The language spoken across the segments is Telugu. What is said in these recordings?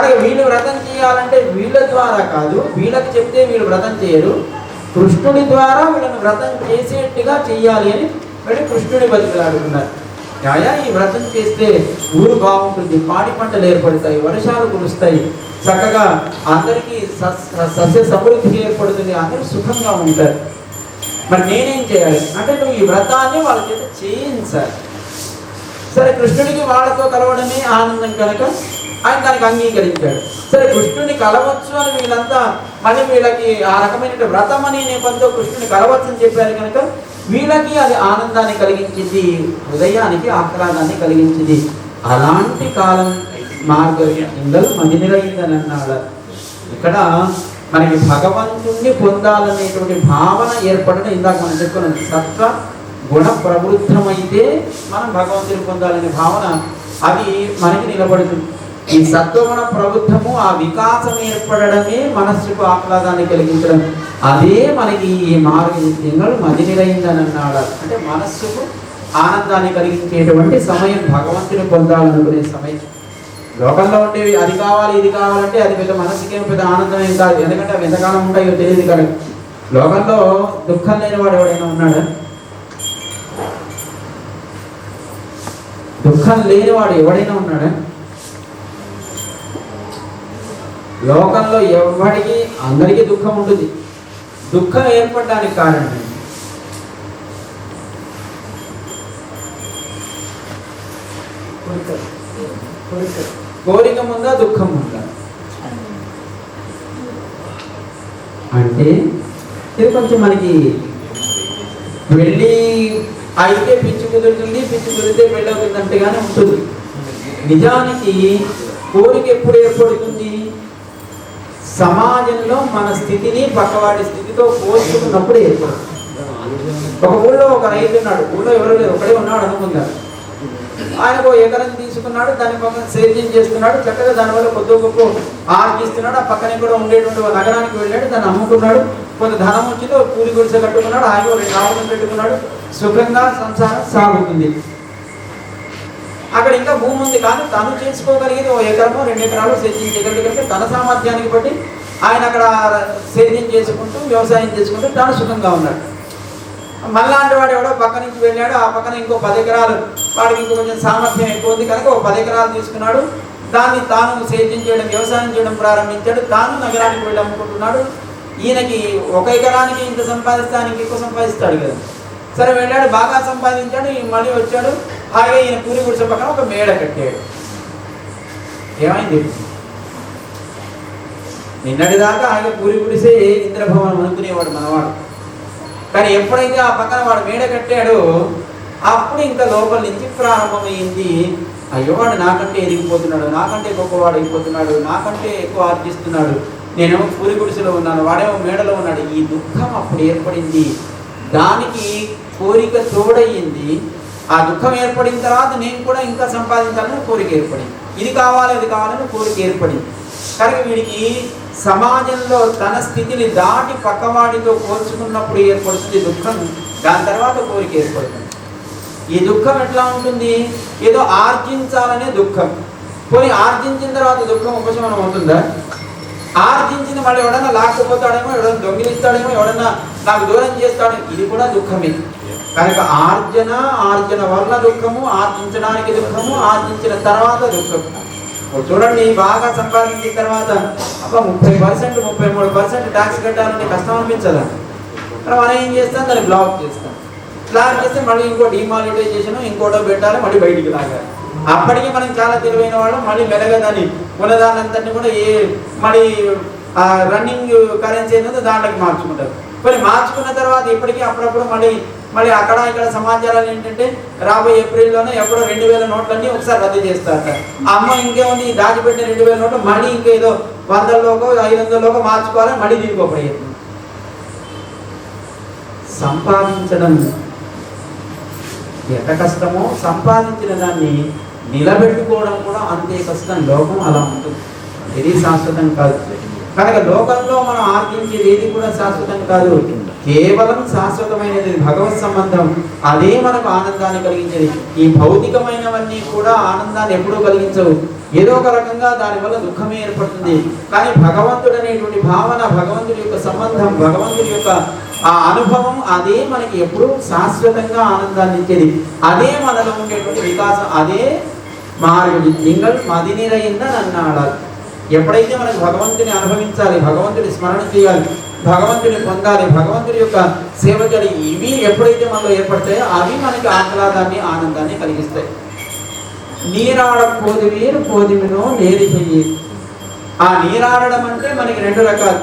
కనుక వీళ్ళు వ్రతం చేయాలంటే వీళ్ళ ద్వారా కాదు, వీళ్ళకి చెప్తే వీళ్ళు వ్రతం చేయరు, కృష్ణుడి ద్వారా వీళ్ళని వ్రతం చేసేట్టుగా చెయ్యాలి అని వెళ్ళి కృష్ణుడి బతికిలాడుతున్నారు. ఆయా ఈ వ్రతం చేస్తే ఊరు బాగుంటుంది, పాడి పంటలు ఏర్పడతాయి, వర్షాలు కురుస్తాయి, చక్కగా అందరికీ సస్య సమృద్ధి ఏర్పడుతుంది, అందరూ సుఖంగా ఉంటారు. మరి నేనేం చేయాలి అంటే నువ్వు ఈ వ్రతాన్ని వాళ్ళ చేత చేయించాలి. సరే, కృష్ణుడికి వాళ్ళతో కలవడమే ఆనందం కనుక ఆయన దానికి అంగీకరించాడు. సరే, కృష్ణుని కలవచ్చు అని వీళ్ళంతా మళ్ళీ వీళ్ళకి ఆ రకమైన వ్రతం అనే నేపథ్యంతో కృష్ణుని కలవచ్చు అని చెప్పారు కనుక వీళ్ళకి అది ఆనందాన్ని కలిగించింది, హృదయానికి ఆహ్లాదాన్ని కలిగించింది. అలాంటి కాలం మార్గంలో మదినిరైందని అన్నాడు. ఇక్కడ మనకి భగవంతుణ్ణి పొందాలనేటువంటి భావన ఏర్పడడం ఇందాక మనం చెప్పుకున్నాం. సత్వ గుణ ప్రవృద్ధమైతే మనం భగవంతుని పొందాలనే భావన అది మనకి నిలబడుతుంది. ఈ సత్వగుణ ప్రబుద్ధము, ఆ వికాసం ఏర్పడమే మనస్సుకు ఆహ్లాదాన్ని కలిగించడం, అదే మనకి ఈ మార్గంలో మదినిరైందని అన్నాడు. అంటే మనస్సుకు ఆనందాన్ని కలిగించేటువంటి సమయం, భగవంతుని పొందాలనుకునే సమయం. లోకంలో ఉండేవి అది కావాలి ఇది కావాలంటే అది పెద్ద మనసుకేం పెద్ద ఆనందం ఏం కాదు, ఎందుకంటే అవి ఎంతకాలం ఉంటాయో తెలియదు కదా. లోకంలో దుఃఖం లేనివాడు ఎవడైనా ఉన్నాడా? దుఃఖం లేనివాడు ఎవడైనా ఉన్నాడా? లోకంలో ఎవరికి అందరికీ దుఃఖం ఉంటుంది. దుఃఖం ఏర్పడడానికి కారణం కోరిక ఉందా, దుఃఖం ఉందా అంటే ఇది కొంచెం మనకి వెళ్ళి అయితే పిచ్చి కుదురుతుంది, పిచ్చి కుదిరితే పెళ్ళి అవుతుందంటేగానే ఉంటుంది. నిజానికి కోరిక ఎప్పుడు ఏర్పడుతుంది? సమాజంలో మన స్థితిని పక్కవాడి స్థితితో పోల్చుకున్నప్పుడు ఏర్పడుతుంది. ఒక ఊళ్ళో ఒక రైతు ఉన్నాడు, ఊళ్ళో ఎవరు లేదు, ఒకడే ఉన్నాడు అనుకుంటారు. ఆయనకు ఎకరం తీసుకున్నాడు, దాని పక్కన సేద్యం చేస్తున్నాడు, చక్కగా దానివల్ల కొద్ది గొప్ప ఆర్జిస్తున్నాడు. ఆ పక్కన కూడా ఉండేటువంటి నగరానికి వెళ్ళాడు, దాన్ని అమ్ముకున్నాడు, కొంత ధనం వచ్చింది, కూలి గుడిసె కట్టుకున్నాడు, ఆయన 2 ఆవులను పెట్టుకున్నాడు, సుఖంగా సంసారం సాగుతుంది. అక్కడ ఇంకా భూమి ఉంది, కానీ తను చేసుకోగలిగేది 1 ఎకరమో 2 ఎకరాలు సేద్యం చేయగలిగితే తన సామర్థ్యానికి బట్టి ఆయన అక్కడ సేద్యం చేసుకుంటూ వ్యవసాయం చేసుకుంటూ తాను సుఖంగా ఉన్నాడు. మళ్ళాంటి వాడు ఎవడో పక్క నుంచి వెళ్ళాడు, ఆ పక్కన ఇంకో 10 ఎకరాలు, వాడికి ఇంకో కొంచెం సామర్థ్యం ఎక్కువ ఉంది కనుక 10 ఎకరాలు తీసుకున్నాడు, దాన్ని తాను సేద్యం చేయడం వ్యవసాయం చేయడం ప్రారంభించాడు, తాను నగరానికి వెళ్ళి అమ్ముకుంటున్నాడు. ఈయనకి 1 ఎకరానికి ఇంత సంపాదిస్తానికి ఎక్కువ సంపాదిస్తాడు కదా. సరే, వెళ్ళాడు, బాగా సంపాదించాడు, మళ్ళీ వచ్చాడు, హాయిగా ఈయన పూరి గుడిసె పక్కన ఒక మేడ కట్టాడు. ఏమైంది? నిన్నటిదాకా హాయిగా పూరి గుడిసే ఇంద్రభవనం అనుకునేవాడు మనవాడు. కానీ ఎప్పుడైతే ఆ పక్కన వాడు మేడ కట్టాడో అప్పుడు ఇంకా లోపల నుంచి ప్రారంభమైంది, అయ్యో వాడు నాకంటే ఎదిగిపోతున్నాడు, నాకంటే గొప్పవాడు అయిపోతున్నాడు, నాకంటే ఎక్కువ ఆర్జిస్తున్నాడు, నేనేమో పూరి గుడిసెలో ఉన్నాను, వాడేమో మేడలో ఉన్నాడు. ఈ దుఃఖం అప్పుడు ఏర్పడింది. దానికి కోరిక తోడయ్యింది. ఆ దుఃఖం ఏర్పడిన తర్వాత నేను కూడా ఇంకా సంపాదించాలని కోరిక ఏర్పడింది. ఇది కావాలి అది కావాలని కోరిక ఏర్పడింది. కనుక వీడికి సమాజంలో తన స్థితిని దాటి పక్కవాడితో పోల్చుకున్నప్పుడు ఏర్పడుతుంది దుఃఖం. దాని తర్వాత కోరిక ఏర్పడుతుంది. ఈ దుఃఖం ఎట్లా ఉంటుంది? ఏదో ఆర్జించాలనే దుఃఖం. పోనీ ఆర్జించిన తర్వాత దుఃఖం ఉపశమనం అవుతుందా? ఆర్జించింది మళ్ళీ ఎవడన్నా లాక్కుపోతాడేమో, ఎవడన్నా దొంగిలిస్తాడేమో, ఎవడన్నా నాకు దూరం చేస్తాడు, ఇది కూడా దుఃఖమే. కనుక ఆర్జన వల్ల దుఃఖము, ఆర్జించడానికి దుఃఖము, ఆర్జించిన తర్వాత దుఃఖం. చూడండి, బాగా సంపాదించిన తర్వాత అబ్బా 30%, 33% ట్యాక్స్ కట్టాలంటే కష్టం అనిపించదా? మనం ఏం చేస్తాం? దాన్ని బ్లాక్ చేస్తాం. బ్లాక్ చేస్తే మళ్ళీ ఇంకో డిమానిటైజేషన్ ఇంకోటో పెట్టాలి, మళ్ళీ బయటికి లాగాలి. అప్పటికి మనం చాలా తెలివైన వాళ్ళం, మళ్ళీ మెల్లగా దాన్ని ఉన్నదానంతటిని కూడా మళ్ళీ రన్నింగ్ కరెన్సీ అనేది దాంట్లోకి మార్చుకుంటారు. మరి మార్చుకున్న తర్వాత ఇప్పటికీ అప్పుడప్పుడు మళ్ళీ అక్కడ ఇక్కడ సమాచారాలు ఏంటంటే రాబోయే ఏప్రిల్లోనే ఎప్పుడో 2000 నోట్లన్నీ ఒకసారి రద్దు చేస్తారట. అమ్మ ఇంకేముంది, దాచిపెట్టిన 2000 నోట్లు మళ్ళీ ఇంకేదో 100లోకో 500లోకో మార్చుకోవాలని మళ్ళీ దిగిపోయి సంపాదించడం ఎంత కష్టమో సంపాదించిన దాన్ని నిలబెట్టుకోవడం కూడా అంతే కష్టం. లోకం అలా ఉంటుంది, ఇది శాశ్వతం కాదు. కనుక లోకంలో మనం ఆర్జించేది ఏది కూడా శాశ్వతం కాదు. కేవలం శాశ్వతమైనది భగవత్ సంబంధం, అదే మనకు ఆనందాన్ని కలిగించేది. ఈ భౌతికమైనవన్నీ కూడా ఆనందాన్ని ఎప్పుడూ కలిగించవు. ఏదో ఒక రకంగా దానివల్ల దుఃఖమే ఏర్పడుతుంది. కానీ భగవంతుడు అనేటువంటి భావన, భగవంతుడి యొక్క సంబంధం, భగవంతుడి యొక్క ఆ అనుభవం అదే మనకి ఎప్పుడూ శాశ్వతంగా ఆనందాన్ని ఇచ్చేది. అదే మనలో ఉండేటువంటి వికాసం, అదే మార్గం. నింగల్ మది నిరైంద నన్నాడాలి. ఎప్పుడైతే మనకు భగవంతుని అనుభవించాలి, భగవంతుడి స్మరణ చేయాలి, భగవంతుని పొందాలి, భగవంతుడి యొక్క సేవ చేయాలి, ఇవి ఎప్పుడైతే మనలో ఏర్పడతాయో అవి మనకి ఆహ్లాదాన్ని, ఆనందాన్ని కలిగిస్తాయి. నీరాడ పోదివీరు పోదిమినో నేరి చెయ్యి. ఆ నీరాడడం అంటే మనకి రెండు రకాలు.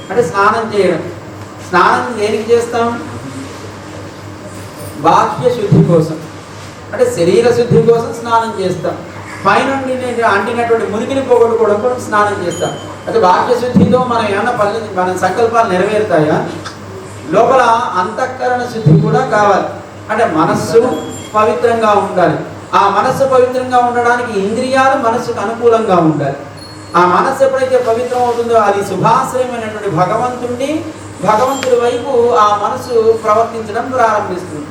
అంటే స్నానం చేయడం. స్నానం దేనికి చేస్తాం? బాహ్య శుద్ధి కోసం, అంటే శరీర శుద్ధి కోసం స్నానం చేస్తాం. పైనుండి అంటినటువంటి మునికిని పోగొట్టుకోవడం కోసం స్నానం చేస్తాం. అయితే బాహ్య శుద్ధితో మనం ఏమన్నా పనులు, మన సంకల్పాలు నెరవేరుతాయా? లోపల అంతఃకరణ శుద్ధి కూడా కావాలి. అంటే మనస్సు పవిత్రంగా ఉండాలి. ఆ మనస్సు పవిత్రంగా ఉండడానికి ఇంద్రియాలు మనస్సుకు అనుకూలంగా ఉండాలి. ఆ మనస్సు ఎప్పుడైతే పవిత్రం అవుతుందో అది శుభాశ్రయమైనటువంటి భగవంతుడి వైపు ఆ మనసు ప్రవర్తించడం ప్రారంభిస్తుంది.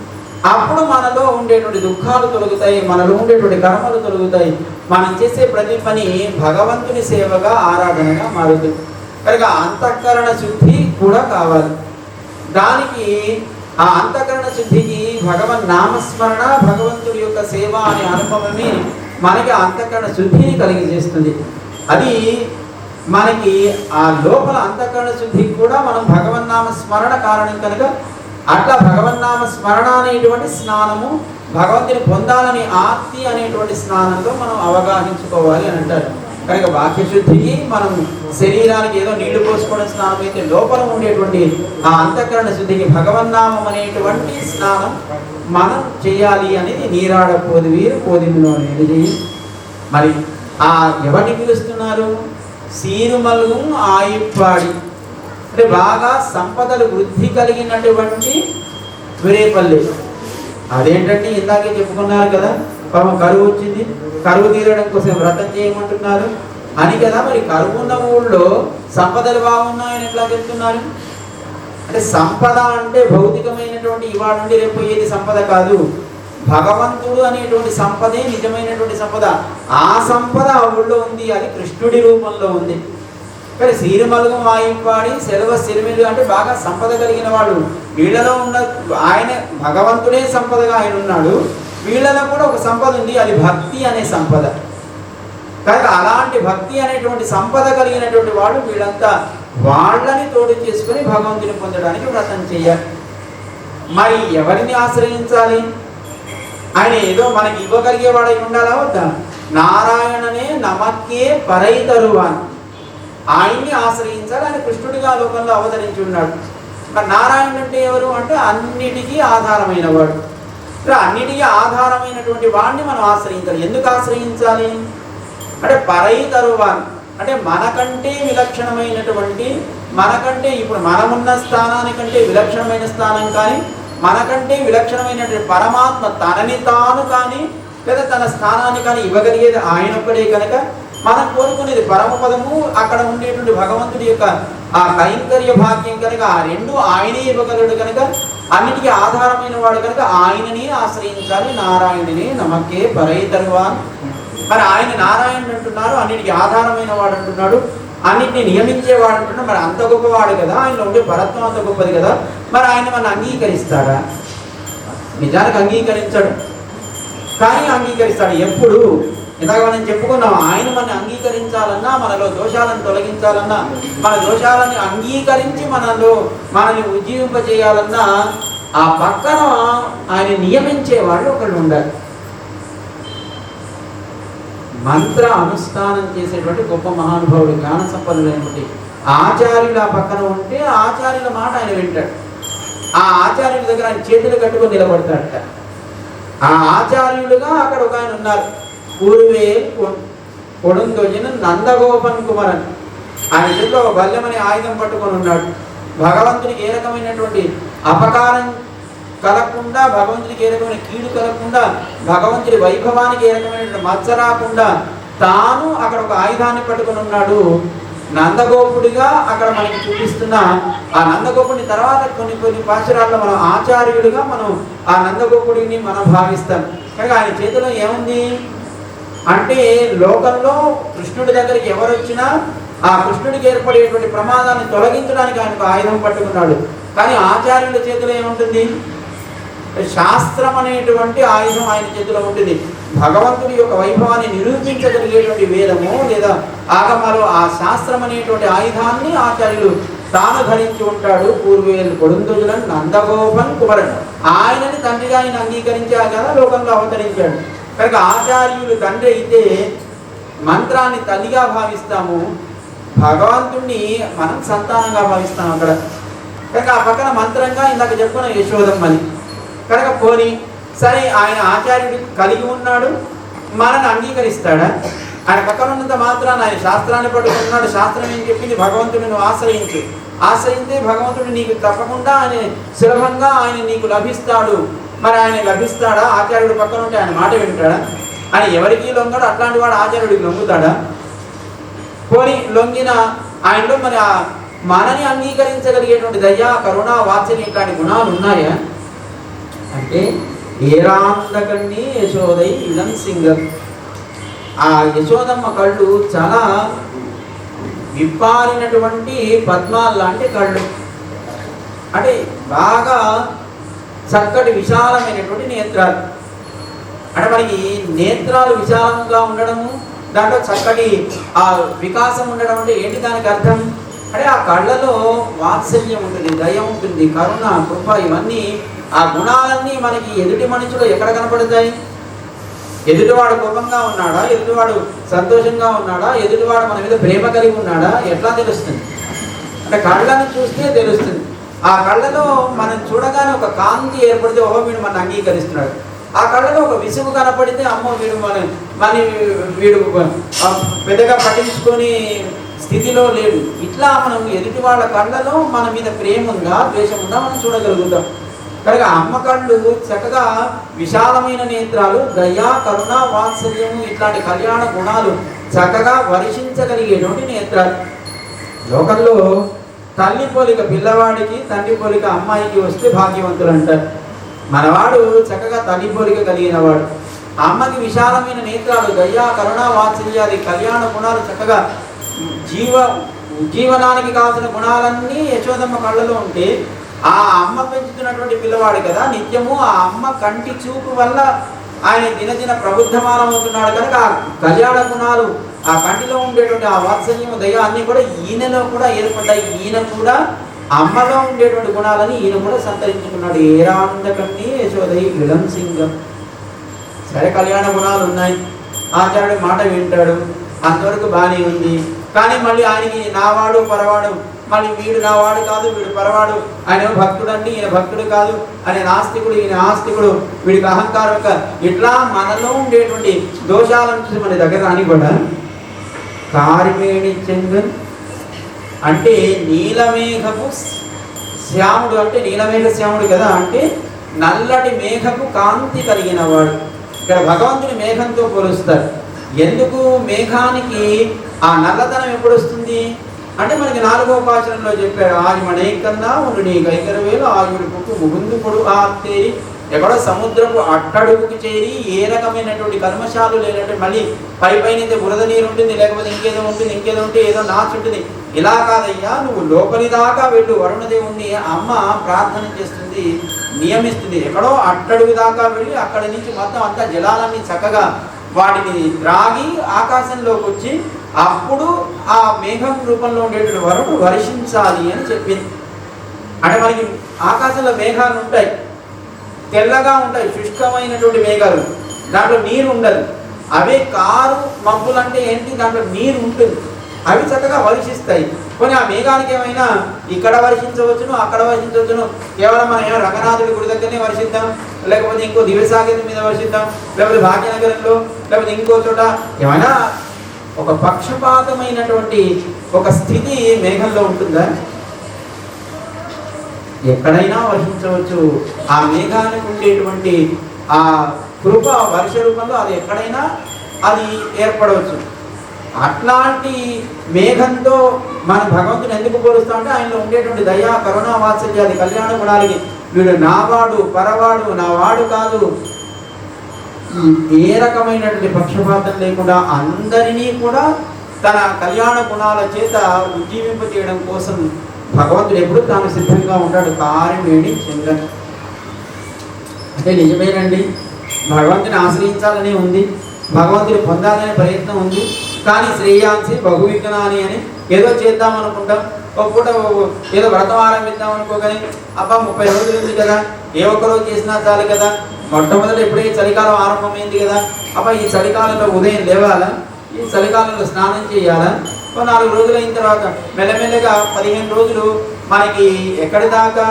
అప్పుడు మనలో ఉండేటువంటి దుఃఖాలు తొలగుతాయి, మనలో ఉండేటువంటి కర్మలు తొలగుతాయి. మనం చేసే ప్రతి పని భగవంతుని సేవగా, ఆరాధనగా మారుతుంది. కనుక అంతఃకరణ శుద్ధి కూడా కావాలి. దానికి ఆ అంతఃకరణ శుద్ధికి భగవన్ నామస్మరణ, భగవంతుడి యొక్క సేవ అనే అనుభవమే మనకి అంతఃకరణ శుద్ధిని కలిగజేస్తుంది. అది మనకి ఆ లోపల అంతఃకరణ శుద్ధికి కూడా మనం భగవన్నామ స్మరణ కారణం కనుక అట్లా భగవన్నామ స్మరణ అనేటువంటి స్నానము, భగవంతుని పొందాలని ఆర్తి అనేటువంటి స్నానంలో మనం అవగాహించుకోవాలి అని అంటారు. కనుక బాహ్యశుద్ధికి మనం శరీరానికి ఏదో నీళ్లు పోసుకోవడం స్నానం అయితే, లోపల ఉండేటువంటి ఆ అంతఃకరణ శుద్ధికి భగవన్నామం అనేటువంటి స్నానం మనం చేయాలి అనేది నీరాడ పోదివీరు పోదిమినో అనేది. మరి ఆ ఎవరిని పిలుస్తున్నారు? సీరుమల్గు ఆయిప్పాడి, అంటే బాగా సంపదలు వృద్ధి కలిగినటువంటి విరేపల్లి. అదేంటంటే ఇందాకే చెప్పుకున్నారు కదా, పాపం కరువు వచ్చింది, కరువు తీరడం కోసం వ్రతం చేయమంటున్నారు అని కదా. మరి కరువు ఉన్న ఊళ్ళో సంపదలు బాగున్నాయని ఎట్లా చెప్తున్నారు? అంటే సంపద అంటే భౌతికమైనటువంటి ఇవాళ నుండి రేపు ఏది సంపద కాదు. భగవంతుడు అనేటువంటి సంపదే నిజమైనటువంటి సంపద. ఆ సంపద ఆ ఊళ్ళో ఉంది, అది కృష్ణుడి రూపంలో ఉంది. కానీ సీరుమలుగు మాయింపాడి సెలవ సిరిమిలు అంటే బాగా సంపద కలిగిన వాడు. వీళ్ళలో ఉన్న ఆయన భగవంతుడే సంపదగా ఆయన ఉన్నాడు. వీళ్ళలో కూడా ఒక సంపద ఉంది, అది భక్తి అనే సంపద. కనుక అలాంటి భక్తి అనేటువంటి సంపద కలిగినటువంటి వాడు వీళ్ళంతా వాళ్ళని తోడు చేసుకొని భగవంతుని పొందడానికి వ్రతం చేయాలి. మరి ఎవరిని ఆశ్రయించాలి? ఆయన ఏదో మనకి ఇవ్వగలిగేవాడై ఉండాలా వద్దా? నారాయణనే నమక్కే పరై తరువాన్, ఆయన్ని ఆశ్రయించాలి. ఆయన కృష్ణుడిగా లోకంలో అవతరించి ఉన్నాడు. మరి నారాయణుడు అంటే ఎవరు అంటే అన్నిటికీ ఆధారమైన వాడు. అన్నిటికీ ఆధారమైనటువంటి వాడిని మనం ఆశ్రయించాలి. ఎందుకు ఆశ్రయించాలి అంటే పరై తరువాన్, అంటే మనకంటే విలక్షణమైనటువంటి, మనకంటే ఇప్పుడు మనమున్న స్థానానికంటే విలక్షణమైన స్థానం కానీ, మనకంటే విలక్షణమైనటువంటి పరమాత్మ తనని తాను కానీ లేదా తన స్థానాన్ని కానీ ఇవ్వగలిగేది ఆయన ఒక్కడే. కనుక మనం కోరుకునేది పరమపదము, అక్కడ ఉండేటువంటి భగవంతుడి యొక్క ఆ కైంకర్య భాగ్యం కనుక ఆ రెండు ఆయనే ఇవ్వగలడు. కనుక అన్నిటికీ ఆధారమైన వాడు కనుక ఆయనని ఆశ్రయించాలి. నారాయణుని నమక్కే పరై తరువాన్. మరి ఆయన నారాయణుడు అంటున్నారు, అన్నిటికీ ఆధారమైన వాడు అంటున్నాడు, అన్నిటిని నియమించేవాడు అంటున్నాడు. మరి అంత గొప్పవాడు కదా, ఆయనలో ఉండే పరత్వం అంత గొప్పది కదా. మరి ఆయన మన అంగీకరిస్తాడా? నిజానికి అంగీకరించడు, కానీ అంగీకరిస్తాడు ఎప్పుడు? ఇందాక మనం చెప్పుకున్నాం, ఆయన మన అంగీకరించాలన్నా, మనలో దోషాలను తొలగించాలన్నా, మన దోషాలని అంగీకరించి మనల్ని ఉజ్జీవింపజేయాలన్నా ఆ పక్కన ఆయన నియమించేవాళ్ళు ఒకళ్ళు ఉండాలి. మంత్ర అనుష్ఠానం చేసేటువంటి గొప్ప మహానుభావుడు, జ్ఞాన సంపన్నులైనటువంటి ఆచార్యులు ఆ పక్కన ఉంటే ఆచార్యుల మాట ఆయన వింటాడు. ఆ ఆచార్యుల దగ్గర ఆయన చేతులు కట్టుకొని నిలబడతాడట. ఆ ఆచార్యులుగా అక్కడ ఒక ఆయన ఉన్నారు, పూర్వే కొడుందొజిన నందగోపన్ కుమరన్. ఆయన చేతిలో ఒక బల్యమనే ఆయుధం పట్టుకొని ఉన్నాడు. భగవంతునికి ఏ రకమైనటువంటి అపకారం కలగకుండా, భగవంతుడికి ఏ రకమైన కీడు కలగకుండా, భగవంతుడి వైభవానికి ఏ రకమైనటువంటి మచ్చ రాకుండా తాను అక్కడ ఒక ఆయుధాన్ని పట్టుకొని ఉన్నాడు. నందగోపుడిగా అక్కడ మనకి చూపిస్తున్న ఆ నందగోపుడిని తర్వాత కొన్ని పాశురాల్లో మనం ఆచార్యుడిగా మనం ఆ నందగోపుడిని మనం భావిస్తాం. కనుక ఆయన చేతిలో ఏముంది? అంటే లోకంలో కృష్ణుడి దగ్గరికి ఎవరు వచ్చినా ఆ కృష్ణుడికి ఏర్పడేటువంటి ప్రమాదాన్ని తొలగించడానికి ఆయనకు ఆయుధం పట్టుకున్నాడు. కానీ ఆచార్యుల చేతిలో ఏముంటుంది? శాస్త్రం అనేటువంటి ఆయుధం ఆయన చేతిలో ఉంటుంది. భగవంతుడి యొక్క వైభవాన్ని నిరూపించగలిగేటువంటి వేదము లేదా ఆగమాలు ఆ శాస్త్రం అనేటువంటి ఆయుధాన్ని ఆచార్యులు తాను ధరించి ఉంటాడు. పూర్వేలు కొడుందుజులను నందగోపన్ కుమరన్ ఆయనని తండ్రిగా ఆయన అంగీకరించారు కదా, లోకంలో అవతరించాడు. కనుక ఆచార్యులు తండ్రి అయితే మంత్రాన్ని తల్లిగా భావిస్తాము, భగవంతుణ్ణి మనం సంతానంగా భావిస్తాం అక్కడ. కనుక ఆ పక్కన మంత్రంగా ఇందాక చెప్పుకున్న యశోదమ్మని. కనుక పోని సరే ఆయన ఆచార్యుడు కలిగి ఉన్నాడు, మనల్ని అంగీకరిస్తాడా? ఆయన పక్కన ఉన్నంత మాత్రాన్ని ఆయన శాస్త్రాన్ని పట్టుకుంటున్నాడు. శాస్త్రం ఏం చెప్పింది? భగవంతుడిని నువ్వు ఆశ్రయిస్తే భగవంతుడు నీకు తప్పకుండా ఆయన సులభంగా ఆయన నీకు లభిస్తాడు. మరి ఆయన లభిస్తాడా? ఆచార్యుడు పక్కన ఉంటే ఆయన మాట వింటాడా? ఆయన ఎవరికి లొంగడు, అట్లాంటి వాడు ఆచార్యుడికి లొంగుతాడా? పోని లొంగిన ఆయనలో మరి మనని అంగీకరించగలిగేటువంటి దయ, కరుణ, వాత్సల్యం ఇట్లాంటి గుణాలు ఉన్నాయా అంటే ఏరాందకన్ని యశోదై ఇలం సింగర్. ఆ యశోదమ్మ కళ్ళు చాలా విప్పారినటువంటి పద్మాలు లాంటి కళ్ళు, అంటే బాగా చక్కటి విశాలమైనటువంటి నేత్రాలు. అంటే మనకి నేత్రాలు విశాలంగా ఉండడము, దాంట్లో చక్కటి ఆ వికాసం ఉండడం అంటే ఏంటి దానికి అర్థం? అంటే ఆ కళ్ళలో వాత్సల్యం ఉంటుంది, దయ ఉంటుంది, కరుణ, కృప, ఇవన్నీ ఆ గుణాలన్నీ మనకి ఎదుటి మనిషిలో ఎక్కడ కనపడతాయి? ఎదుటివాడు కోపంగా ఉన్నాడా, ఎదుటివాడు సంతోషంగా ఉన్నాడా, ఎదుటివాడు మన మీద ప్రేమ కలిగి ఉన్నాడా ఎట్లా తెలుస్తుంది? అంటే కళ్ళను చూస్తే తెలుస్తుంది. ఆ కళ్ళలో మనం చూడగానే ఒక కాంతి ఏర్పడితే ఓహో వీడు మన అంగీకరిస్తున్నాడు. ఆ కళ్ళలో ఒక విసుగు కనపడితే అమ్మో వీడు వీడు పెద్దగా పట్టించుకొని స్థితిలో లేడు. ఇట్లా మనం ఎదుటి వాళ్ళ కళ్ళలో మన మీద ప్రేమ ఉందా, ద్వేషం ఉందా మనం చూడగలుగుతాం. కనుక అమ్మ కళ్ళు చక్కగా విశాలమైన నేత్రాలు, దయ, కరుణ, వాత్సల్యము ఇట్లాంటి కళ్యాణ గుణాలు చక్కగా వర్షించగలిగేటువంటి నేత్రాలు. లోకంలో తల్లి పోలిక పిల్లవాడికి, తండ్రి పోలిక అమ్మాయికి వస్తే భాగ్యవంతులు అంటారు. మనవాడు చక్కగా తల్లి పోలిక కలిగిన వాడు. అమ్మకి విశాలమైన నేత్రాలు, దయ, కరుణ, వాత్సల్యాది కళ్యాణ గుణాలు చక్కగా జీవనానికి కావాల్సిన గుణాలన్నీ యశోదమ్మ కళ్ళలో ఉంటే ఆ అమ్మ పెంచుతున్నటువంటి పిల్లవాడు కదా, నిత్యము ఆ అమ్మ కంటి చూపు వల్ల ఆయన దినదిన ప్రబుద్ధమానమవుతున్నాడు. కనుక ఆ కళ్యాణ గుణాలు, ఆ కంటిలో ఉండేటువంటి ఆ వాత్సల్యం, దయ అన్నీ కూడా ఈయనలో కూడా ఏర్పడ్డాయి. ఈయన కూడా అమ్మలో ఉండేటువంటి గుణాలని ఈయన కూడా సంతరించుకున్నాడు. ఏరాందకన్ని యశోదై ఇళం సింగం. సరే కళ్యాణ గుణాలు ఉన్నాయి, ఆచార్యుడు మాట వింటాడు, అంతవరకు బాగానే ఉంది. కానీ మళ్ళీ ఆయనకి నావాడు పరవాడు, మళ్ళీ వీడు నావాడు కాదు, వీడు పరవాడు, ఆయన భక్తుడు అండి, ఈయన భక్తుడు కాదు, ఆయన నాస్తికుడు, ఈయన ఆస్తికుడు, వీడికి అహంకారం, ఇట్లా మనలో ఉండేటువంటి దోషాలను చూసి మన దగ్గర రాని కూడా కారిమేణి చెంగన్ అంటే నీలమేఘపు శ్యాముడు, అంటే నీలమేఘ శ్యాముడు కదా, అంటే నల్లటి మేఘపు కాంతి కలిగిన వాడు. ఇక్కడ భగవంతుని మేఘంతో పోలుస్తారు. ఎందుకు మేఘానికి ఆ నల్లతనం ఎప్పుడు వస్తుంది అంటే మనకి 4వ పాచనంలో చెప్పారు, ఆదిమణైకన్నా ఉండు నీ కైకరవేలు ఆయుడు పుట్టు ముగుందు పొడు ఆత్తేరి. ఎక్కడో సముద్రపు అట్టడుగుకి చేరి ఏ రకమైనటువంటి కల్మషాలు లేనట్టు మళ్ళీ పైనైతే బురద నీరు ఉంటుంది, లేకపోతే ఇంకేదో ఉంటే ఏదో నాచు ఉంటుంది. ఇలా కాదయ్యా, నువ్వు లోపలి దాకా వెళ్ళు. వరుణదేవుణ్ణి అమ్మ ప్రార్థన చేస్తుంది, నియమిస్తుంది. ఎక్కడో అట్టడుగు దాకా వెళ్ళి అక్కడి నుంచి మొత్తం అంతా జలాలన్నీ చక్కగా వాటిని త్రాగి ఆకాశంలోకి వచ్చి అప్పుడు ఆ మేఘం రూపంలో ఉండేటువంటి వరుడు వర్షించాలి అని చెప్పింది. అంటే మనకి ఆకాశంలో మేఘాలు ఉంటాయి, తెల్లగా ఉంటాయి, శుష్కమైనటువంటి మేఘాలు, దాంట్లో నీరు ఉండదు. అవే కారు మబ్బులు అంటే ఏంటి, దాంట్లో నీరు ఉంటుంది, అవి చక్కగా వర్షిస్తాయి. కొన్ని ఆ మేఘానికి ఏమైనా ఇక్కడ వర్షించవచ్చును, అక్కడ వర్షించవచ్చును. కేవలం మనం ఏమైనా రంగనాథుడి గుడి దగ్గరనే వర్షిద్దాం, లేకపోతే ఇంకో దివ్యసాగర్ మీద వర్షిద్దాం, లేకపోతే భాగ్యనగరంలో, లేకపోతే ఇంకో చోట ఏమైనా ఒక పక్షపాతమైనటువంటి ఒక స్థితి మేఘంలో ఉంటుందా? ఎక్కడైనా వర్షించవచ్చు. ఆ మేఘానికి ఉండేటువంటి ఆ కృప వర్ష రూపంలో అది ఎక్కడైనా అది ఏర్పడవచ్చు. అట్లాంటి మేఘంతో మన భగవంతుని ఎందుకు పోలుస్తామంటే ఆయనలో ఉండేటువంటి దయా, కరుణ, వాత్సల్యాది కళ్యాణ గుణాలకి వీడు నావాడు పరవాడు, నా వాడు కాదు, ఏ రకమైనటువంటి పక్షపాతం లేకుండా అందరినీ కూడా తన కళ్యాణ గుణాల చేత ఉజ్జీవింప చేయడం కోసం భగవంతుడు ఎప్పుడు తాను సిద్ధంగా ఉంటాడు. కారిమేణి చెంగన్ అంటే నిజమేనండి, భగవంతుని ఆశ్రయించాలని ఉంది, భగవంతుని పొందాలనే ప్రయత్నం ఉంది. కానీ శ్రేయాంసి బహువిఘ్నాని అని ఏదో చేద్దాం అనుకుంటాం, ఒక పూట ఏదో వ్రతం ఆరంభిద్దాం అనుకోగానే అబ్బా 30 రోజులు ఉంది కదా, ఏ ఒక్కరోజు చేసినా చాలు కదా, మొట్టమొదటి ఎప్పుడే చలికాలం ఆరంభమైంది కదా, అబ్బా ఈ చలికాలంలో ఉదయం లేవాలా, ఈ చలికాలంలో స్నానం చేయాలా, 4 రోజులు అయిన తర్వాత మెల్లమెల్లగా 15 రోజులు మనకి ఎక్కడి దాకా,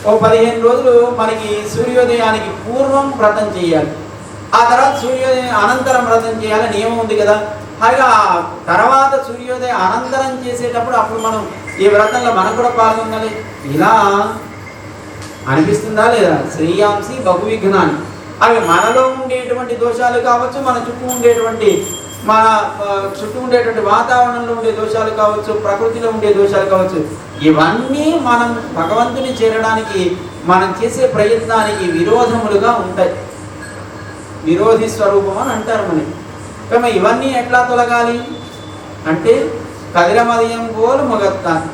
ఓ 15 రోజులు మనకి సూర్యోదయానికి పూర్వం వ్రతం చేయాలి, ఆ తర్వాత సూర్యోదయం అనంతరం వ్రతం చేయాలని నియమం ఉంది కదా. హాయిగా తర్వాత సూర్యోదయం అనంతరం చేసేటప్పుడు అప్పుడు మనం ఈ వ్రతంలో మనకు కూడా పాల్గొనాలి, ఇలా అనిపిస్తుందా లేదా? శ్రేయాంసి బహువిఘ్నాన్ని, అవి మనలో ఉండేటువంటి దోషాలు కావచ్చు, మన చుట్టూ ఉండేటువంటి వాతావరణంలో ఉండే దోషాలు కావచ్చు, ప్రకృతిలో ఉండే దోషాలు కావచ్చు, ఇవన్నీ మనం భగవంతుని చేరడానికి మనం చేసే ప్రయత్నానికి విరోధములుగా ఉంటాయి. విరోధి స్వరూపం అని అంటారు మనకి. కానీ ఇవన్నీ ఎట్లా తొలగాలి అంటే కదిరమదయం పోలు మొగత్తాను,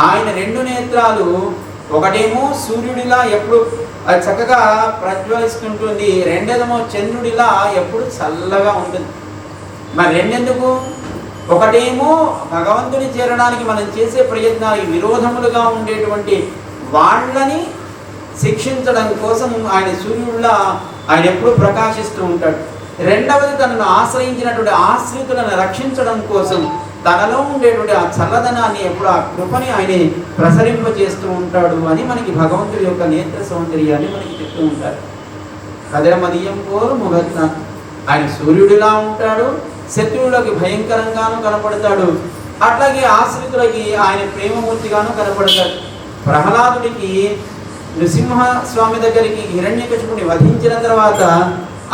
ఆయన 2 నేత్రాలు ఒకటేమో సూర్యుడిలా ఎప్పుడు అది చక్కగా ప్రజ్వలిస్తుంటుంది, రెండేదేమో చంద్రుడిలా ఎప్పుడు చల్లగా ఉంటుంది. మరి రెండెందుకు? ఒకటేమో భగవంతుని చేరడానికి మనం చేసే ప్రయత్నానికి విరోధములుగా ఉండేటువంటి వాళ్ళని శిక్షించడం కోసం ఆయన సూర్యుడిలా ఆయన ఎప్పుడు ప్రకాశిస్తూ ఉంటాడు. రెండవది తనను ఆశ్రయించినటువంటి ఆశ్రితులను రక్షించడం కోసం తనలో ఉండేటువంటి ఆ చల్లదనాన్ని ఎప్పుడు ఆ కృపని ఆయన ప్రసరింపజేస్తూ ఉంటాడు అని మనకి భగవంతుడి యొక్క నేత్ర సౌందర్యాన్ని మనకి చెప్తూ ఉంటారు. కదిరమదీయం కోరు ముగత్న, ఆయన సూర్యుడిలా ఉంటాడు, శత్రువులకి భయంకరంగాను కనపడతాడు, అట్లాగే ఆశ్రితులకి ఆయన ప్రేమమూర్తిగాను కనపడతాడు. ప్రహ్లాదుడికి నృసింహస్వామి దగ్గరికి హిరణ్యకశిపుని వధించిన తర్వాత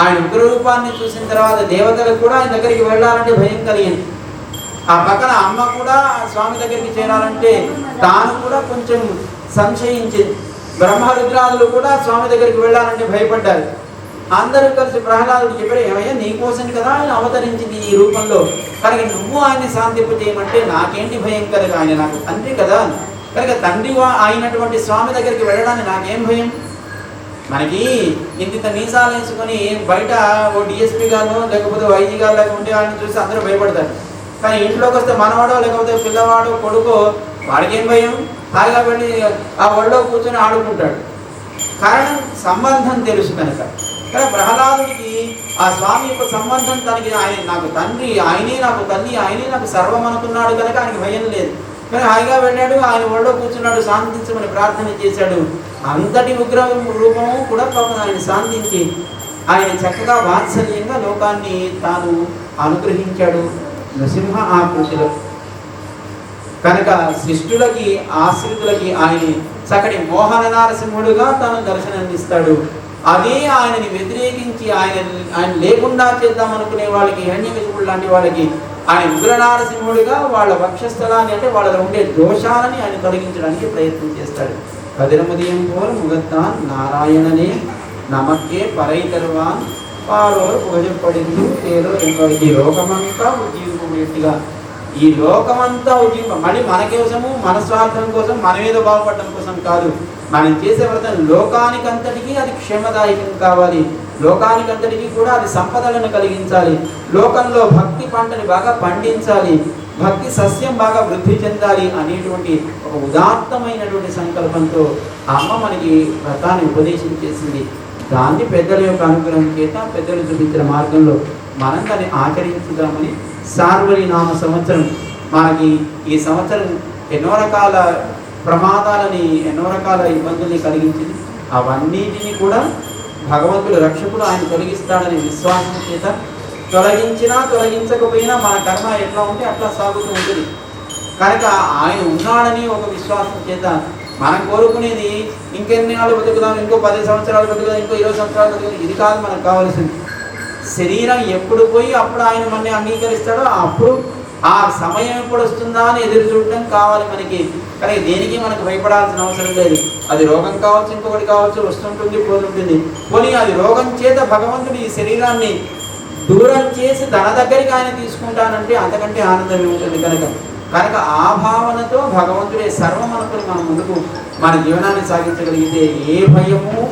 ఆయన ఉగ్రరూపాన్ని చూసిన తర్వాత దేవతలకు కూడా ఆయన దగ్గరికి వెళ్ళాలంటే భయం కలిగింది. ఆ పక్కన అమ్మ కూడా స్వామి దగ్గరికి చేరాలంటే తాను కూడా కొంచెం సంశయించింది. బ్రహ్మరుద్రాదులు కూడా స్వామి దగ్గరికి వెళ్ళాలంటే భయపడ్డారు. అందరూ కలిసి ప్రహ్లాదుడు చెప్పారు, ఏమయ్యా నీకోసం కదా ఆయన అవతరించింది ఈ రూపంలో, కనుక నువ్వు ఆయన్ని శాంతింప చేయమంటే నాకేంటి భయం కనుక, ఆయన నాకు తండ్రి కదా, కనుక తండ్రి అయినటువంటి స్వామి దగ్గరికి వెళ్ళడానికి నాకేం భయం. మనకి ఇంత మీసాలు వేసుకొని బయట ఓ డిఎస్పీ గారు లేకపోతే వైజీ గారు లేక ఉంటే వాళ్ళని చూసి అందరూ భయపడతారు. కానీ ఇంట్లోకి వస్తే మనవాడో లేకపోతే పిల్లవాడో కొడుకో వాడికేం భయం, హాయిగా వెళ్ళి ఆ ఒళ్ళో కూర్చొని ఆడుకుంటాడు. కారణం సంబంధం తెలుసు కనుక. కానీ ప్రహ్లాదుడికి ఆ స్వామి యొక్క సంబంధం తనకి, ఆయన నాకు తండ్రి, ఆయనే నాకు తల్లి, ఆయనే నాకు సర్వం అనుకున్నాడు కనుక ఆయనకి భయం లేదు. కానీ హాయిగా వెళ్ళాడు, ఆయన ఒళ్ళో కూర్చున్నాడు, శాంతించమని ప్రార్థన చేశాడు. అంతటి ఉగ్ర రూపము కూడా పాపం ఆయన శాంతించి ఆయన చక్కగా వాత్సల్యంగా లోకాన్ని తాను అనుగ్రహించాడు నృసింహ ఆకృతిలో. కనుక శిష్టులకి ఆశ్రితులకి ఆయన చక్కటి మోహన నారసింహుడుగా తాను దర్శనమిస్తాడు. అదే ఆయనని వ్యతిరేకించి ఆయన లేకుండా చేద్దాం అనుకునే వాళ్ళకి, హిరణ్యకశిపుడు లాంటి వాళ్ళకి ఆయన ఉగ్రనారసింహుడిగా వాళ్ళ వక్షస్థలాన్ని అంటే వాళ్ళలో ఉండే దోషాలని ఆయన తొలగించడానికి ప్రయత్నం చేస్తాడు. కదిరముదయం పోల ముగత్తాన్ నారాయణనే నమక్కే పరై తరువాన్ పారోరు పుగజపడింది ఏదో ఈ లోకమంతా ఉజ్జీవింపబెట్టిగా, ఈ లోకమంతా మళ్ళీ మన కోసము మన స్వార్థం కోసం మనమేదో బాగుపడటం కోసం కాదు, మనం చేసే వ్రతం లోకానికంతటికీ అది క్షేమదాయకం కావాలి, లోకానికంతటికీ కూడా అది సంపదలను కలిగించాలి, లోకంలో భక్తి పంటని బాగా పండించాలి, భక్తి సస్యం బాగా వృద్ధి చెందాలి అనేటువంటి ఒక ఉదాత్తమైనటువంటి సంకల్పంతో అమ్మ మనకి వ్రతాన్ని ఉపదేశం చేసింది. దాన్ని పెద్దల యొక్క అనుగ్రహం చేత పెద్దలు చూపించిన మార్గంలో మనం దాన్ని ఆచరించుదామని సార్వరి నామ సంవత్సరం మనకి ఈ సంవత్సరం ఎన్నో రకాల ప్రమాదాలని, ఎన్నో రకాల ఇబ్బందుల్ని కలిగించింది. అవన్నిటిని కూడా భగవంతుడు రక్షకుడు ఆయన తొలగిస్తాడనే విశ్వాసం చేత తొలగించినా తొలగించకపోయినా మన కర్మ ఎట్లా ఉంటే అట్లా సాగుతూ ఉంటుంది. కనుక ఆయన ఉన్నాడని ఒక విశ్వాసం చేత మనం కోరుకునేది ఇంకెన్ని నాళ్ళు బతుకుదాం, ఇంకో 10 సంవత్సరాలు బతుకుదాం, ఇంకో 20 సంవత్సరాలు బతుకుదాం, ఇది కాదు మనకు కావాల్సింది. శరీరం ఎప్పుడు పోయి అప్పుడు ఆయన మనని అంగీకరిస్తాడో అప్పుడు ఆ సమయం ఎప్పుడు వస్తుందా అని ఎదురు చూడటం కావాలి మనకి. కానీ దేనికి మనకు భయపడాల్సిన అవసరం లేదు. అది రోగం కావచ్చు, ఇంకొకటి కావచ్చు, వస్తుంటుంది పోతుంటుంది. పోనీ అది రోగం చేత భగవంతుడు ఈ శరీరాన్ని దూరం చేసి తన దగ్గరికి ఆయన తీసుకుంటానంటే అంతకంటే ఆనందం ఉంటుంది. కనుక ఆ భావనతో భగవంతుడే సర్వం అనుకుని మన ముందుకు మన జీవనాన్ని సాగించగలిగితే ఏ భయము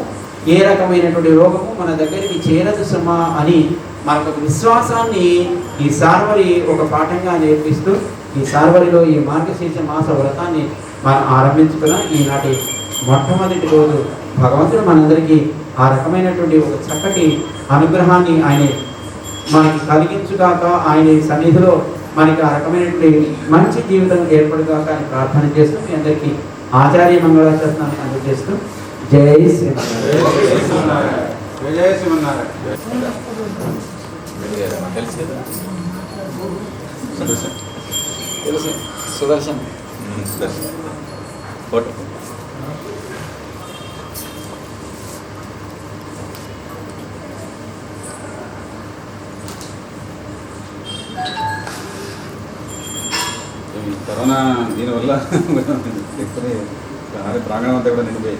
ఏ రకమైనటువంటి రోగము మన దగ్గరికి చేరదు సుమా అని మనకు విశ్వాసాన్ని ఈ సార్వరి ఒక పాఠంగా నేర్పిస్తూ ఈ సార్వరిలో ఈ మార్గశీర్ష మాస వ్రతాన్ని మనం ఆరంభించుకున్న ఈనాటి మొట్టమొదటి రోజు భగవంతుడు మనందరికీ ఆ రకమైనటువంటి ఒక చక్కటి అనుగ్రహాన్ని ఆయన మనకి కలిగించుగాక, ఆయన సన్నిధిలో మనకి ఆ రకమైనటువంటి మంచి జీవితం ఏర్పడుగాక అని ప్రార్థన చేస్తూ మీ అందరికీ ఆచార్య మంగళాశాసనాన్ని అందజేస్తూ జై శ్రీమన్నారాయణ. జై శ్రీమన్నారాయణ. తెలుసు సుదర్శన్ ఫోటో కరోనా దీనివల్ల ప్రాంగణం అంతా కూడా నిండిపోయి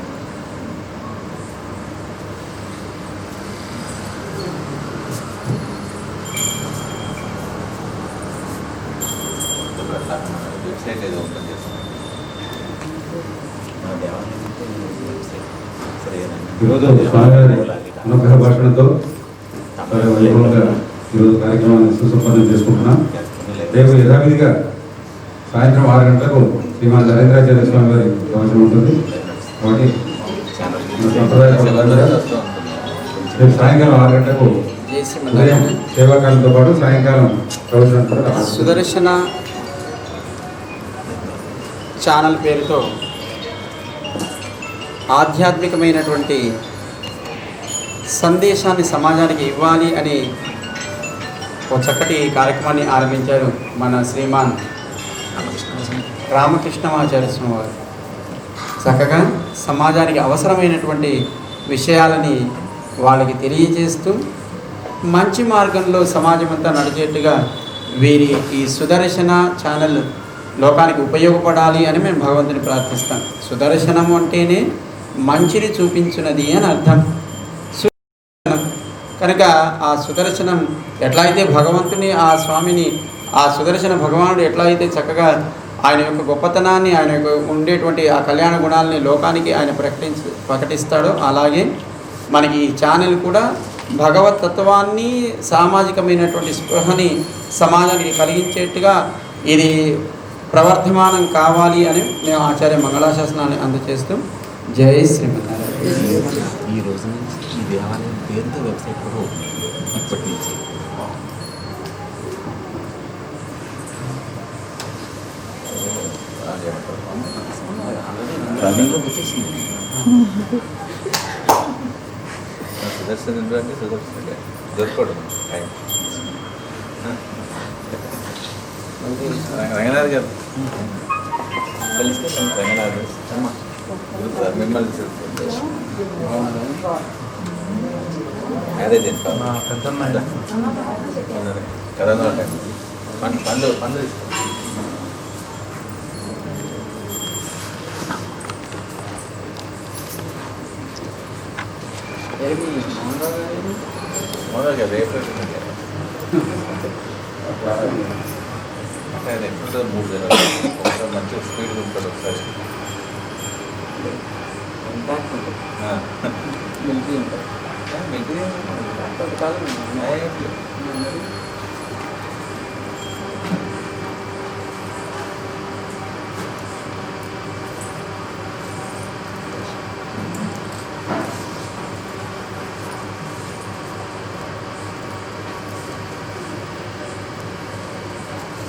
వెబ్సైట్ ఏదో ఓపెన్ చేస్తాం. ఈరోజు స్వామివారి అనుగ్రహ భాషణతో ఈరోజు కార్యక్రమాన్ని సుసంపన్నం చేసుకుంటున్నాం. రేపు యథావిధిగా సాయంత్రం 6 గంటలకు శ్రీమాన్ నరేంద్రాచార్య స్వామి వారి ప్రవచనం ఉంటుంది. కాబట్టి రేపు సాయంకాలం 6 గంటలకు ఉదయం సేవాకాలంతో పాటు సాయంకాలం ప్రవచనం కూడా సుదర్శన ఛానల్ పేరుతో ఆధ్యాత్మికమైనటువంటి సందేశాన్ని సమాజానికి ఇవ్వాలి అని ఒక చక్కటి కార్యక్రమాన్ని ఆరంభించారు మన శ్రీమాన్ రామకృష్ణమాచార్య స్వామి వారు. చక్కగా సమాజానికి అవసరమైనటువంటి విషయాలని వాళ్ళకి తెలియజేస్తూ మంచి మార్గంలో సమాజం అంతా నడిచేట్టుగా వీరి ఈ సుదర్శన ఛానల్ లోకానికి ఉపయోగపడాలి అని మేము భగవంతుని ప్రార్థిస్తాం. సుదర్శనము అంటేనే మంచిని చూపించున్నది అని అర్థం. కనుక ఆ సుదర్శనం ఎట్లా అయితే భగవంతుని ఆ స్వామిని ఆ సుదర్శన భగవానుడు ఎట్లా అయితే చక్కగా ఆయన యొక్క గొప్పతనాన్ని ఆయన యొక్క ఉండేటువంటి ఆ కళ్యాణ గుణాలని లోకానికి ఆయన ప్రకటిస్తాడో అలాగే మనకి ఈ ఛానల్ కూడా భగవత్ తత్వాన్ని సామాజికమైనటువంటి స్పృహని సమాజానికి కలిగించేట్టుగా ఇది ప్రవర్ధమానం కావాలి అని మేము ఆచార్య మంగళాశాసనాన్ని అందజేస్తూ జై శ్రీమన్నారాయణ. ఈ రోజు నుంచి ఈ దేవాలయం పేరుతో వెబ్సైట్ కూడా ఇప్పటి నుంచి రన్నింగ్లో వచ్చేసింది. సుదర్శన్ అంటే సుదర్శన్ దొరకడం రంగనాథ్ గారు తెలిస్తే రంగనాథ్ మిమ్మల్ని మ్యారేజ్ కరోనా టైం పండు మొదలుగా రేపు ఎప్పుడు 3 జనాలు మంచిగా స్పీడ్ ఉంటుంది. ఒకసారి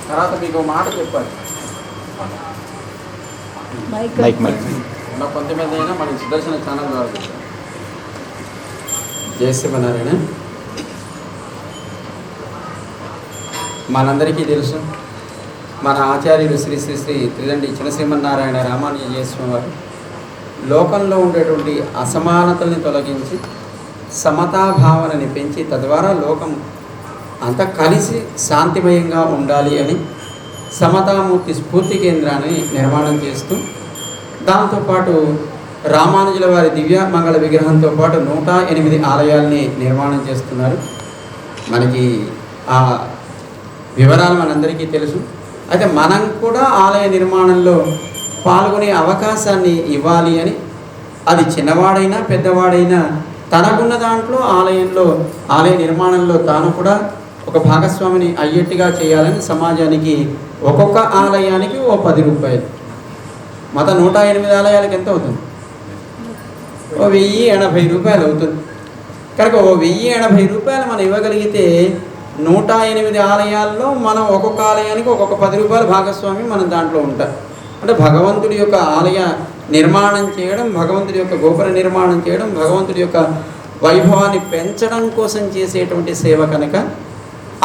తర్వాత మీకు మాట చెప్పాలి. నా కొంతమంది అయినా మనకి సుదర్శన ఛానల్ ద్వారా చెప్పారు. జై శ్రీమన్నారాయణ. మనందరికీ తెలుసు మన ఆచార్యులు శ్రీ శ్రీ శ్రీ త్రిదండి చిన్నశ్రీమన్నారాయణ రామానుజ స్వామి వారు లోకంలో ఉండేటువంటి అసమానతల్ని తొలగించి సమతాభావనని పెంచి తద్వారా లోకం అంతా కలిసి శాంతిమయంగా ఉండాలి అని సమతామూర్తి స్ఫూర్తి కేంద్రాన్ని నిర్మాణం చేస్తూ దాంతోపాటు రామానుజుల వారి దివ్య మంగళ విగ్రహంతో పాటు 108 ఆలయాల్ని నిర్మాణం చేస్తున్నారు. మనకి ఆ వివరాలు మనందరికీ తెలుసు. అయితే మనం కూడా ఆలయ నిర్మాణంలో పాల్గొనే అవకాశాన్ని ఇవ్వాలి అని, అది చిన్నవాడైనా పెద్దవాడైనా తనకున్న దాంట్లో ఆలయ నిర్మాణంలో తాను కూడా ఒక భాగస్వామిని అయ్యేట్టుగా చేయాలని సమాజానికి ఒక్కొక్క ఆలయానికి ఓ 10 రూపాయలు, మొత్తం 108 ఆలయాలకు ఎంత అవుతుంది? ఓ 1080 రూపాయలు అవుతుంది. కనుక ఓ 1080 రూపాయలు మనం ఇవ్వగలిగితే 108 ఆలయాల్లో మనం ఒక్కొక్క ఆలయానికి ఒక్కొక్క 10 రూపాయల భాగస్వామి మనం దాంట్లో ఉంటాం. అంటే భగవంతుడి యొక్క ఆలయ నిర్మాణం చేయడం, భగవంతుడి యొక్క గోపుర నిర్మాణం చేయడం, భగవంతుడి యొక్క వైభవాన్ని పెంచడం కోసం చేసేటువంటి సేవ కనుక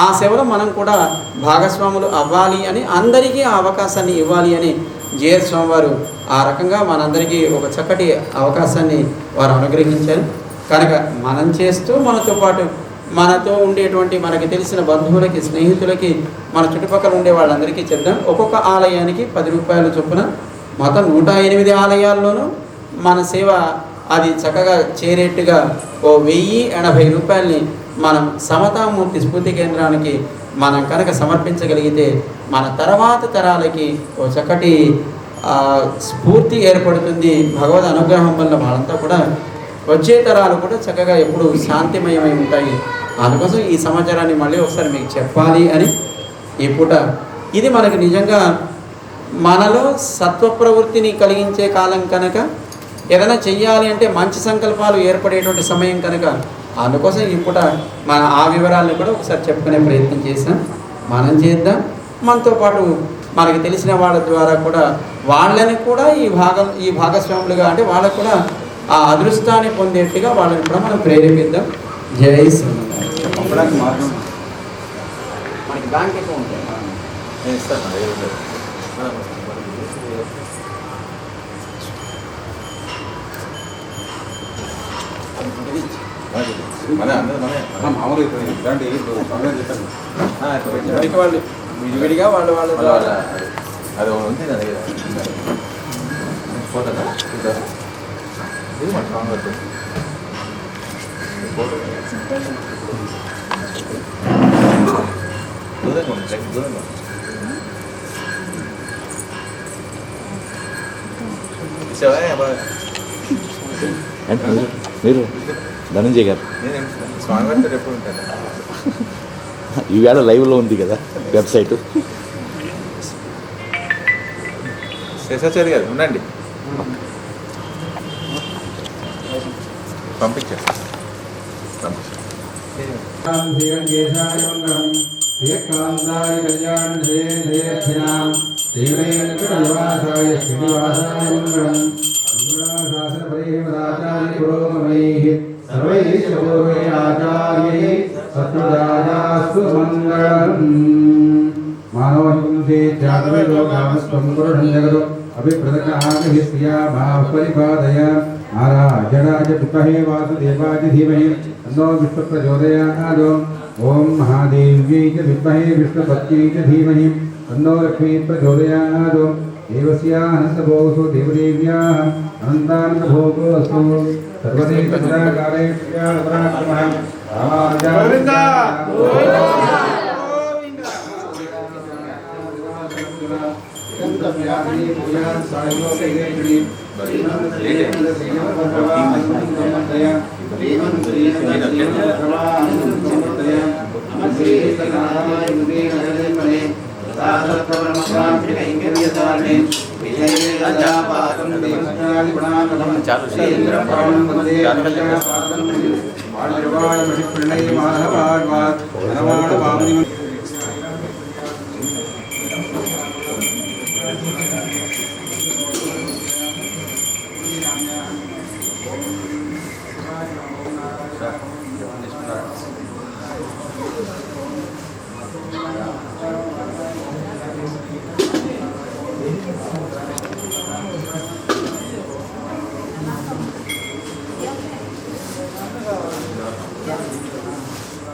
ఆ సేవలో మనం కూడా భాగస్వాములు అవ్వాలి అని, అందరికీ ఆ అవకాశాన్ని ఇవ్వాలి అని జేఆర్ స్వామి వారు ఆ రకంగా మనందరికీ ఒక చక్కటి అవకాశాన్ని వారు అనుగ్రహించారు. కనుక మనం చేస్తూ మనతో పాటు మనతో ఉండేటువంటి మనకి తెలిసిన బంధువులకి, స్నేహితులకి, మన చుట్టుపక్కల ఉండే వాళ్ళందరికీ చేద్దాం. ఒక్కొక్క ఆలయానికి 10 రూపాయల చొప్పున మొత్తం 108 ఆలయాల్లోనూ మన సేవ అది చక్కగా చేరేట్టుగా ఓ 1080 రూపాయలని మనం సమతామూర్తి స్ఫూర్తి కేంద్రానికి మనం కనుక సమర్పించగలిగితే మన తర్వాత తరాలకి ఓ చక్కటి స్ఫూర్తి ఏర్పడుతుంది. భగవద్ అనుగ్రహం వల్ల వాళ్ళంతా కూడా వచ్చే తరాలు కూడా చక్కగా ఎప్పుడు శాంతిమయమై ఉంటాయి. అందుకోసం ఈ సమాచారాన్ని మళ్ళీ ఒకసారి మీకు చెప్పాలి అని ఈ పూట. ఇది మనకి నిజంగా మనలో సత్వ ప్రవృత్తిని కలిగించే కాలం కనుక, ఏదైనా చెయ్యాలి అంటే మంచి సంకల్పాలు ఏర్పడేటువంటి సమయం కనుక, అందుకోసం ఈ పూట మన ఆ వివరాలను కూడా ఒకసారి చెప్పుకునే ప్రయత్నం చేసాం. మనం చేద్దాం. మనతో పాటు మనకి తెలిసిన వాళ్ళ ద్వారా కూడా వాళ్ళని కూడా ఈ భాగస్వాములుగా, అంటే వాళ్ళకు కూడా ఆ అదృష్టాన్ని పొందేట్టుగా వాళ్ళని కూడా మనం ప్రేరేపిద్దాం. జై శ్రీరామ్. మనకి బ్యాంక్ అకౌంట్ వాళ్ళు విడివిడిగా వాళ్ళు అది ఉంది నా దగ్గర. ఇది మన సాంగ్ మీరు ధనంజయ్ గారు స్వామి వారి ఎప్పుడు ఉంటాను. ఈవేళ లైవ్లో ఉంది కదా వెబ్సైట్. శేషాచారి గారు ఉండండి, పంపించారు. మానవహింసే జాతవేదో కామస్వం గురుఢం జగదో అభిప్రదకాహిస్యా భావపరిపాదయ నారాజరాజ విద్మహే వాసుదేవాయ ధీమహి తన్నో విష్ణు ప్రచోదయాత్. ఓం మహాదేవ్యై చ విద్మహే విష్ణుపత్యై చ ధీమహి తన్నో లక్ష్మీ ప్రచోదయాత్. దేవస్యానందభోగసు దేవదేవ్యాః అనంతానందభోగోऽస్తు. సర్వదేవతాకారేభ్యః రామానుజాయ